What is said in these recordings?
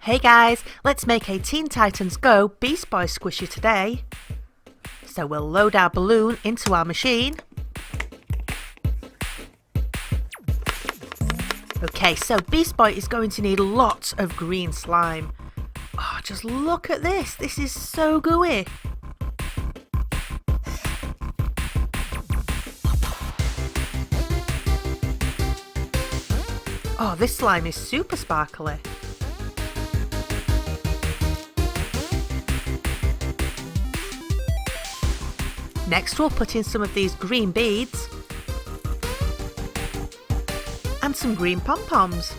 Hey guys, let's make a Teen Titans Go Beast Boy squishy today. So we'll load our balloon into our machine. Okay, so Beast Boy is going to need lots of green slime. Oh, just look at this. This is so gooey. Oh, this slime is super sparkly. Next we'll put in some of these green beads and some green pom-poms.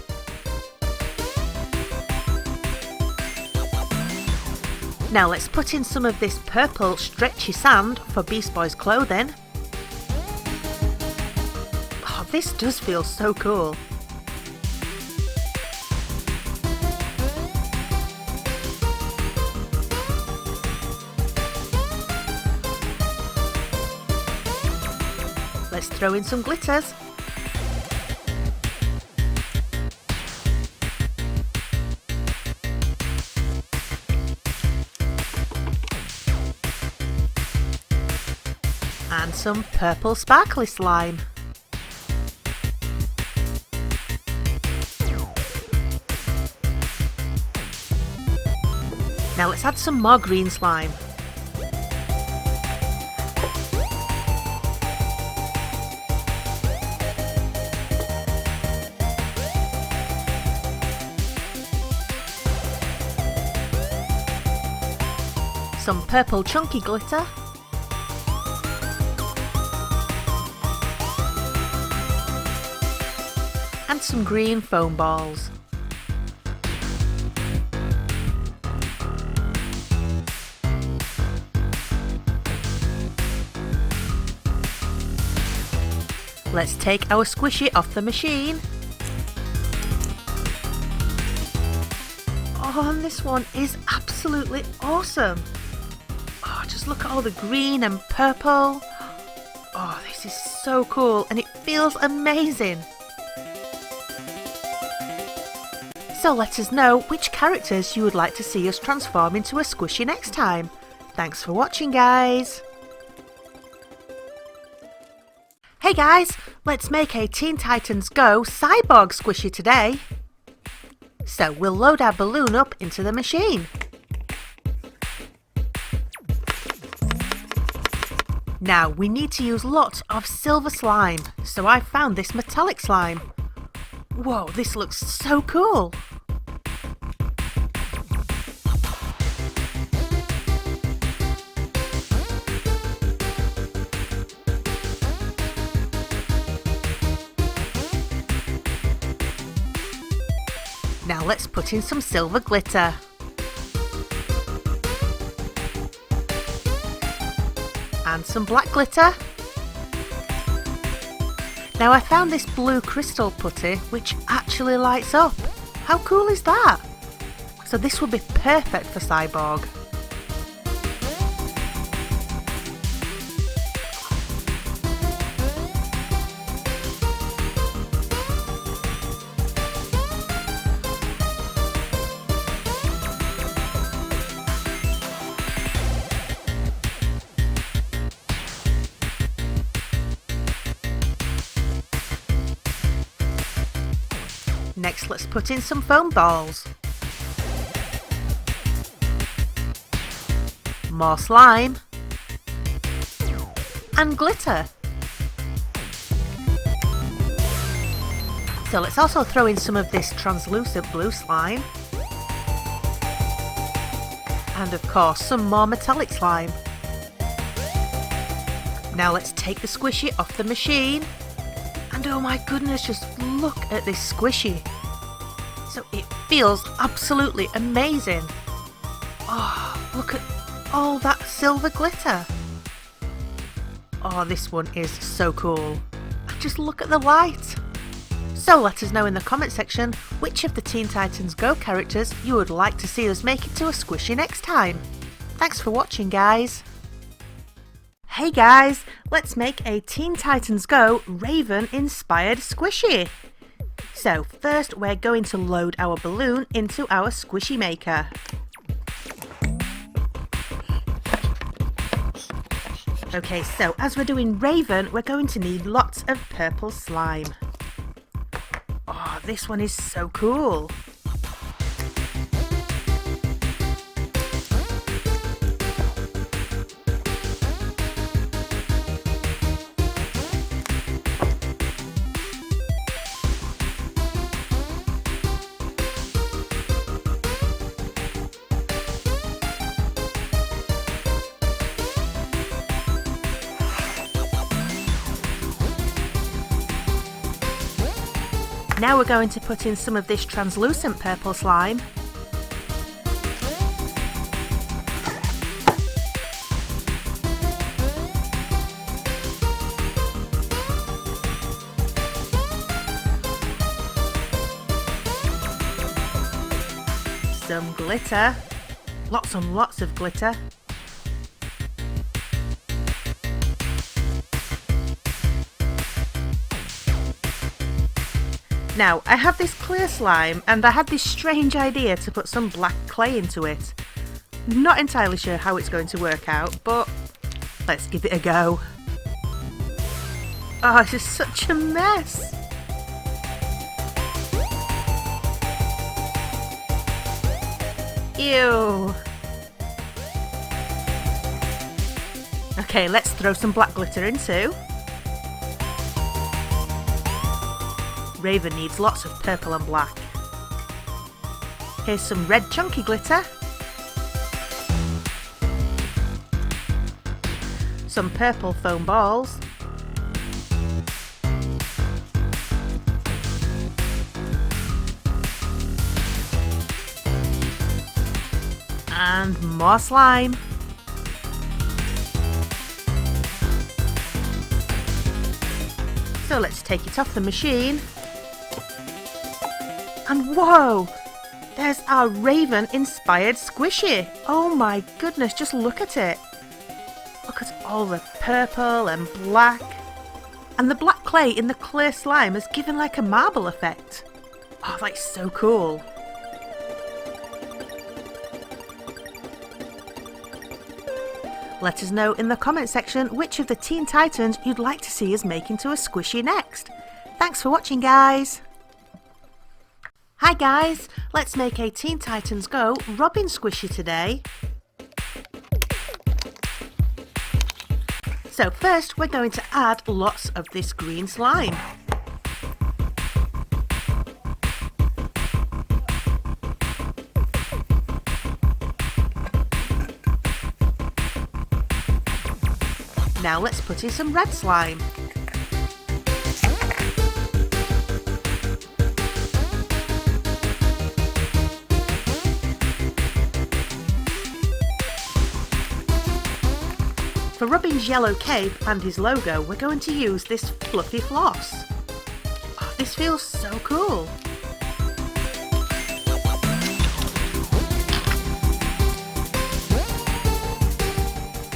Now let's put in some of this purple stretchy sand for Beast Boy's clothing. Oh, this does feel so cool. Let's throw in some glitters. And some purple sparkly slime. Now let's add some more green slime. Some purple chunky glitter. And some green foam balls. Let's take our squishy off the machine. Oh, and this one is absolutely awesome. Oh, just look at all the green and purple. Oh, this is so cool and it feels amazing. So let us know which characters you would like to see us transform into a squishy next time. Thanks for watching, guys. Hey guys, let's make a Teen Titans Go Cyborg squishy today. So we'll load our balloon up into the machine. Now we need to use lots of silver slime, so I found this metallic slime. Whoa, this looks so cool! Now let's put in some silver glitter. And some black glitter. Now I found this blue crystal putty which actually lights up. How cool is that? So this will be perfect for Cyborg. Next, let's put in some foam balls. More slime. And glitter. So let's also throw in some of this translucent blue slime. And of course, some more metallic slime. Now let's take the squishy off the machine. And oh my goodness, just look at this squishy. So it feels absolutely amazing. Oh, look at all that silver glitter. Oh, this one is so cool. And just look at the light. So let us know in the comment section which of the Teen Titans Go characters you would like to see us make into a squishy next time. Thanks for watching, guys. Hey guys, let's make a Teen Titans Go Raven inspired squishy. So first we're going to load our balloon into our squishy maker. Okay, so as we're doing Raven, we're going to need lots of purple slime. Oh, this one is so cool. Now we're going to put in some of this translucent purple slime. Some glitter. Lots and lots of glitter. Now, I have this clear slime and I had this strange idea to put some black clay into it. Not entirely sure how it's going to work out, but let's give it a go. Oh, this is such a mess. Ew. Okay, let's throw some black glitter in too. Raven needs lots of purple and black. Here's some red chunky glitter. Some purple foam balls. And more slime. So let's take it off the machine. And whoa! There's our Raven inspired squishy! Oh my goodness, just look at it! Look at all the purple and black. And the black clay in the clear slime has given like a marble effect. Oh, that's so cool! Let us know in the comment section which of the Teen Titans you'd like to see us make into a squishy next. Thanks for watching, guys! Hi guys, let's make a Teen Titans Go Robin squishy today. So first we're going to add lots of this green slime. Now let's put in some red slime. For Robin's yellow cape and his logo, we're going to use this fluffy floss. Oh, this feels so cool.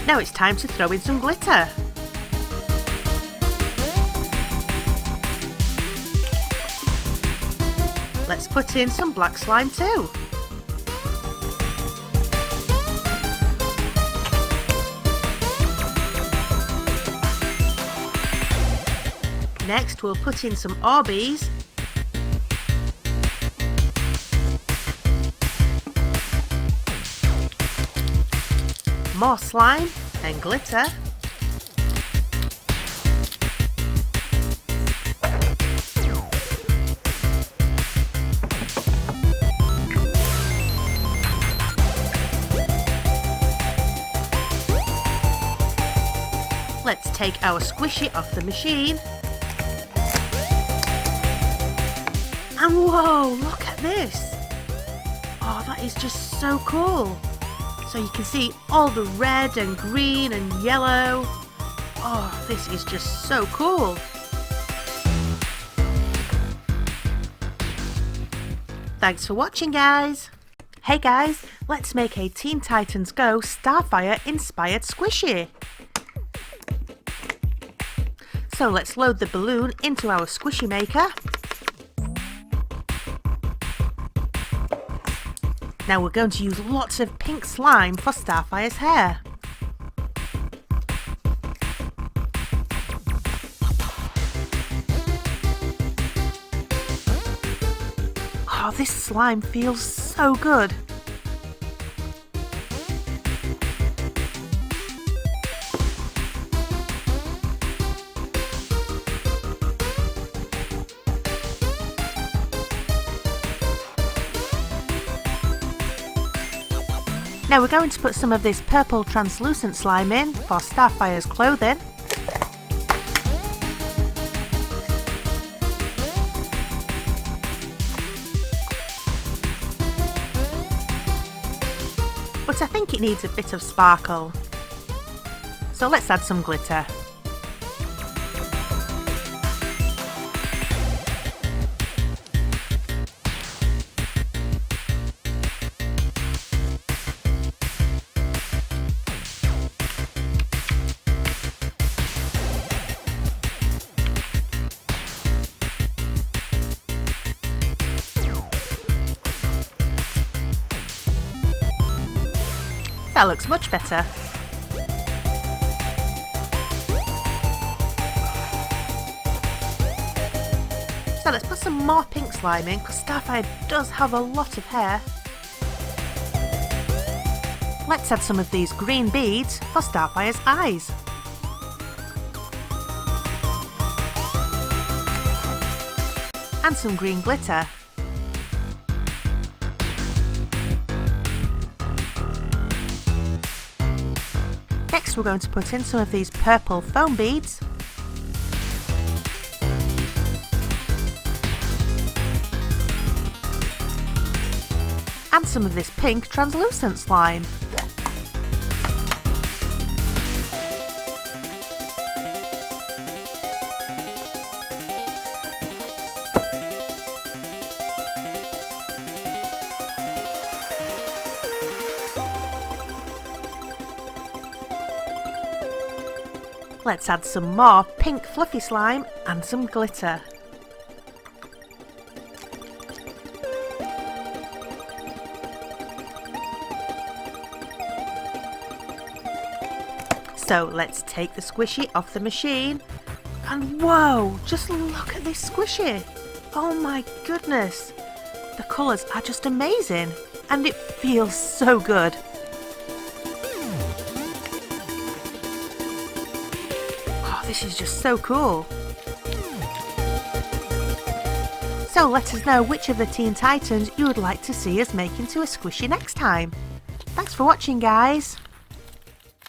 Now it's time to throw in some glitter. Let's put in some black slime too. Next we'll put in some Orbeez. More slime and glitter. Let's take our squishy off the machine. And whoa, look at this! Oh, that is just so cool! So you can see all the red and green and yellow. Oh, this is just so cool! Thanks for watching, guys! Hey guys, let's make a Teen Titans Go Starfire inspired squishy! So let's load the balloon into our squishy maker. Now we're going to use lots of pink slime for Starfire's hair. Oh, this slime feels so good. Now we're going to put some of this purple translucent slime in for Starfire's clothing. But I think it needs a bit of sparkle. So let's add some glitter. That looks much better. So let's put some more pink slime in because Starfire does have a lot of hair. Let's add some of these green beads for Starfire's eyes. And some green glitter. Next we're going to put in some of these purple foam beads. And some of this pink translucent slime. Let's add some more pink fluffy slime and some glitter. So let's take the squishy off the machine. And whoa, just look at this squishy. Oh my goodness. The colours are just amazing and it feels so good. This is just so cool. So let us know which of the Teen Titans you would like to see us make into a squishy next time. Thanks for watching, guys.